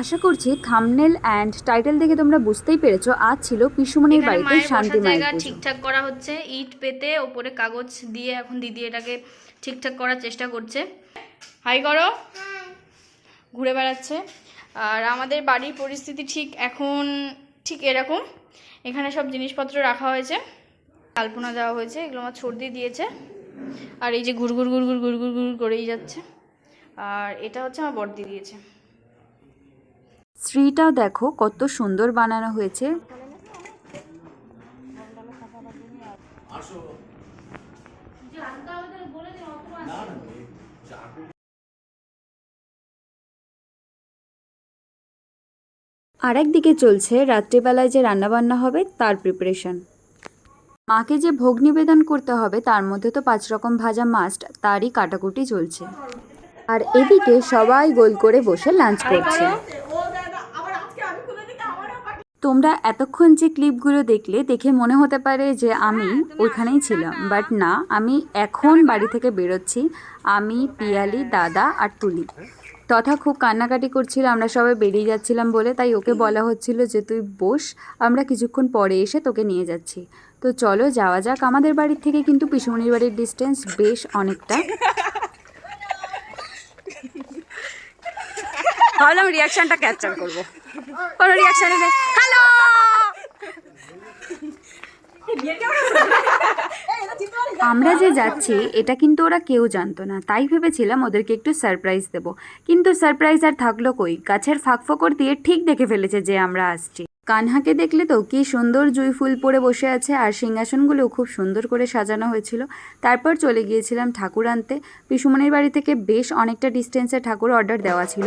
আশা করছি thumbnail and title দেখে তোমরা বুঝতেই পেরেছো আজ ছিল পিসুমনির বাড়িতে শান্তি মায়ের পুজো। ঠিকঠাক করা হচ্ছে, ইট পেতে ওপরে কাগজ দিয়ে এখন দিদি এটাকে ঠিকঠাক করার চেষ্টা করছে। হাই করো, ঘুরে বেড়াচ্ছে। আর আমাদের বাড়ির পরিস্থিতি ঠিক এরকম। এখানে সব জিনিসপত্র রাখা হয়েছে, আলপনা দেওয়া হয়েছে, এগুলো আমার ছর্দি দিয়েছে। আর এই যে ঘুরঘুর ঘুরঘুর ঘুরঘুর ঘুরঘুর করেই যাচ্ছে। আর এটা হচ্ছে আমার বড়দি দিয়েছে। শ্রীটাও দেখো কত সুন্দর বানানো হয়েছে। আর একদিকে চলছে রাত্রিবেলায় যে রান্নাবান্না হবে তার প্রিপারেশন। মাকে যে ভোগ নিবেদন করতে হবে তার মধ্যে তো 5 রকম ভাজা মাস্ট, তারই কাটাকুটি চলছে। আর এদিকে সবাই গোল করে বসে লাঞ্চ করছে। তোমরা এতক্ষণ যে ক্লিপগুলো দেখে মনে হতে পারে যে আমি ওইখানেই ছিলাম, বাট না, আমি এখন বাড়ি থেকে বেরোচ্ছি। আমি, পিয়ালি, দাদা আর তুলি তথা খুব কান্নাকাটি করছিল আমরা সবাই বেরিয়ে যাচ্ছিলাম বলে, তাই ওকে বলা হচ্ছিল যে তুই বস, আমরা কিছুক্ষণ পরে এসে তোকে নিয়ে যাচ্ছি। তো চলো যাওয়া যাক। আমাদের বাড়ির থেকে কিন্তু পিসুমনির বাড়ির ডিস্টেন্স বেশ অনেকটা। ভাবলাম রিয়াকশনটা ক্যাপচার করবো, কোনো রিয়াকশন নেই। হ্যালো, আমরা যে যাচ্ছি এটা কিন্তু ওরা কেউ জানতো না, তাই ভেবেছিলাম ওদেরকে একটু সারপ্রাইজ দেব। কিন্তু সারপ্রাইজ আর থাকলো কই, গাছের ফাঁক দিয়ে ঠিক দেখে ফেলেছে যে আমরা আসছি। কানহাকে দেখলে তো কি সুন্দর জুঁই ফুল পরে বসে আছে, আর সিংহাসনগুলো খুব সুন্দর করে সাজানো হয়েছিল। তারপর চলে গিয়েছিলাম ঠাকুর আনতে। পিসুমনির বাড়ি থেকে বেশ অনেকটা ডিস্টেন্সে ঠাকুর অর্ডার দেওয়া ছিল।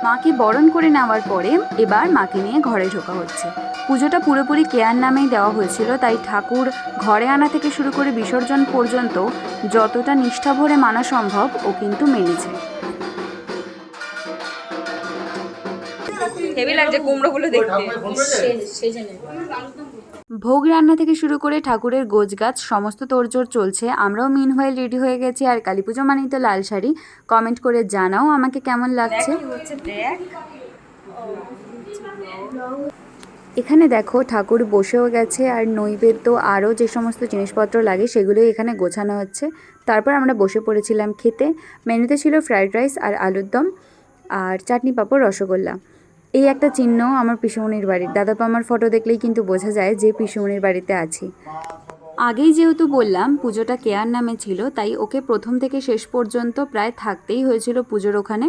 মাকে বরণ করে নেওয়ার পরে এবার মাকে নিয়ে ঘরে ঢোকা হচ্ছে। পুজোটা পুরোপুরি কেয়ার নামেই দেওয়া হয়েছিল, তাই ঠাকুর ঘরে আনা থেকে শুরু করে বিসর্জন পর্যন্ত যতটা নিষ্ঠা ভরে মানা সম্ভব ও কিন্তু মেনেছে। ভোগ রান্না থেকে শুরু করে ঠাকুরের গোছগাছ সমস্ত তোড়জোড় চলছে। আমরাও মিনহোয়াইল রেডি হয়ে গেছি। আর কালী পুজো মানেই তো লাল শাড়ি। কমেন্ট করে জানাও আমাকে কেমন লাগছে। এখানে দেখো ঠাকুর বসেও গেছে, আর নৈবেদ্য আরও যে সমস্ত জিনিসপত্র লাগে সেগুলোই এখানে গোছানো হচ্ছে। তারপর আমরা বসে পড়েছিলাম খেতে। মেনুতে ছিল ফ্রাইড রাইস আর আলুর দম, আর চাটনি পাঁপড়, রসগোল্লা। এই একটা চিহ্ন আমার পিসুমনির বাড়ির। দাদা আমার ফটো দেখলেই কিন্তু বোঝা যায় যে পিসুমনির বাড়িতে আছি। আগেই যেহেতু বললাম পুজোটা কেয়ার নামে ছিল, তাই ওকে প্রথম থেকে শেষ পর্যন্ত প্রায় থাকতেই হয়েছিল পুজোর ওখানে।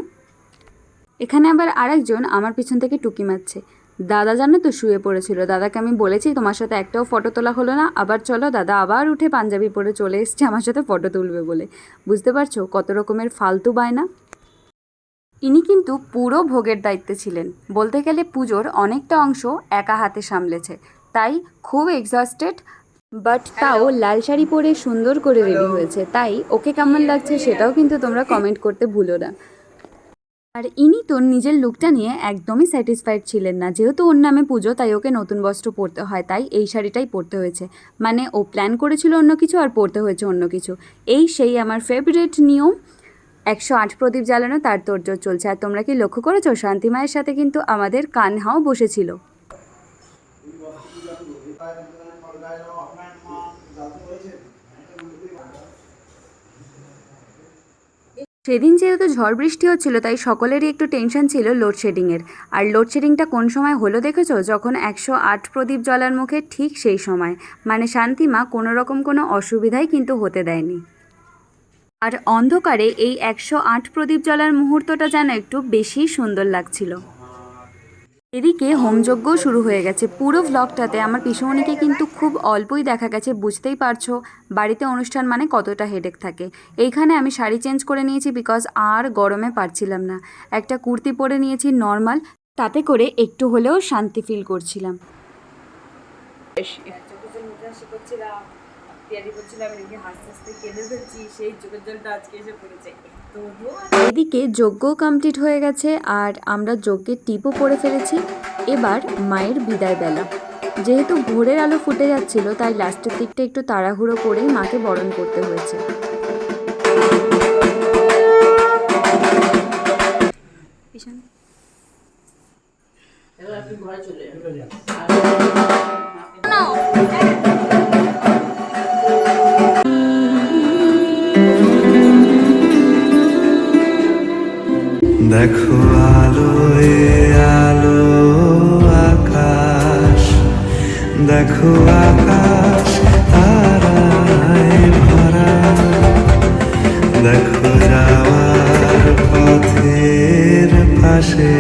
এখানে আবার আরেকজন আমার পিছন থেকে টুকি মারছে। দাদা জানো তো শুয়ে পড়েছিল। দাদাকে আমি বলেছি তোমার সাথে একটাও ফটো তোলা হলো না, আবার চলো। দাদা আবার উঠে পাঞ্জাবি পরে চলে এসছে আমার সাথে ফটো তুলবে বলে। বুঝতে পারছো কত রকমের ফালতু বায়না। ইনি কিন্তু পুরো ভোগের দায়িত্বে ছিলেন। বলতে গেলে পুজোর অনেকটা অংশ একা হাতে সামলেছে, তাই খুব এক্সস্টেড। বাট তাও লাল শাড়ি পরে সুন্দর করে রেডি হয়েছে, তাই ওকে কেমন লাগছে সেটাও কিন্তু তোমরা কমেন্ট করতে ভুলো না। আর ইনি তো নিজের লুকটা নিয়ে একদমই স্যাটিসফাইড ছিলেন না। যেহেতু ওর নামে পুজো, তাই ওকে নতুন বস্ত্র পরতে হয়, তাই এই শাড়িটাই পরতে হয়েছে। মানে ও প্ল্যান করেছিল অন্য কিছু আর পরতে হয়েছে অন্য কিছু। এই সেই আমার ফেভারিট নিয়ম 108 প্রদীপ জ্বালানো, তার তোড়জোড় চলছে। আর তোমরা কি লক্ষ্য করেছো শান্তি মায়ের সাথে কিন্তু আমাদের কানহাও বসেছিল। সেদিন যেহেতু ঝড় বৃষ্টি হচ্ছিল, তাই সকলেরই একটু টেনশন ছিল লোডশেডিংয়ের। আর লোডশেডিংটা কোন সময় হলো দেখেছো? যখন 108 প্রদীপ জ্বলার মুখে ঠিক সেই সময়। মানে শান্তিমা কোনো রকম কোনো অসুবিধাই কিন্তু হতে দেয়নি। আর অন্ধকারে এই 108 প্রদীপ জ্বলার মুহূর্তটা যেন একটু বেশি সুন্দর লাগছিল। এদিকে হোমযজ্ঞও শুরু হয়ে গেছে। পুরো ভ্লগটাতে আমার পিসুমণিকে কিন্তু খুব অল্পই দেখা গেছে, বুঝতেই পারছো বাড়িতে অনুষ্ঠান মানে কতটা হেডেক থাকে। এইখানে আমি শাড়ি চেঞ্জ করে নিয়েছি বিকজ আর গরমে পারছিলাম না। একটা কুর্তি পরে নিয়েছি নর্মাল, তাতে করে একটু হলেও শান্তি ফিল করছিলাম। এদিকে যজ্ঞ কমপ্লিট হয়ে গেছে আর আমরা যজ্ঞের টিপও পরে ফেলেছি। এবার মায়ের বিদায় বেলা। যেহেতু ভোরের আলো ফুটে যাচ্ছিল তাই লাস্টের দিকটা একটু তাড়াহুড়ো করেই মাকে বরণ করতে হয়েছে। দেখো আলোয় আলো আকাশ, দেখো আকাশ তারায় ভরা, দেখো যাওয়ার পথের পাশে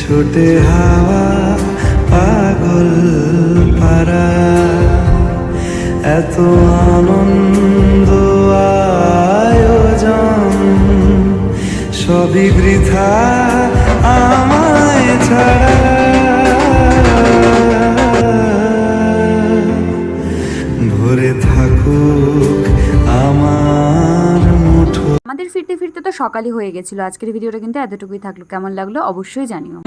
ছোটে হাওয়া পাগল পারা, এত আনন্দ আয়োজন সবই বৃথা আমায় ছাড়া, ভরে থাকুক আমার মুঠো। আমাদের ফিরতে ফিরতে তো সকালই হয়ে গেছিলো। আজকের ভিডিওটা কিন্তু এতটুকুই থাকলো। কেমন লাগলো অবশ্যই জানিও।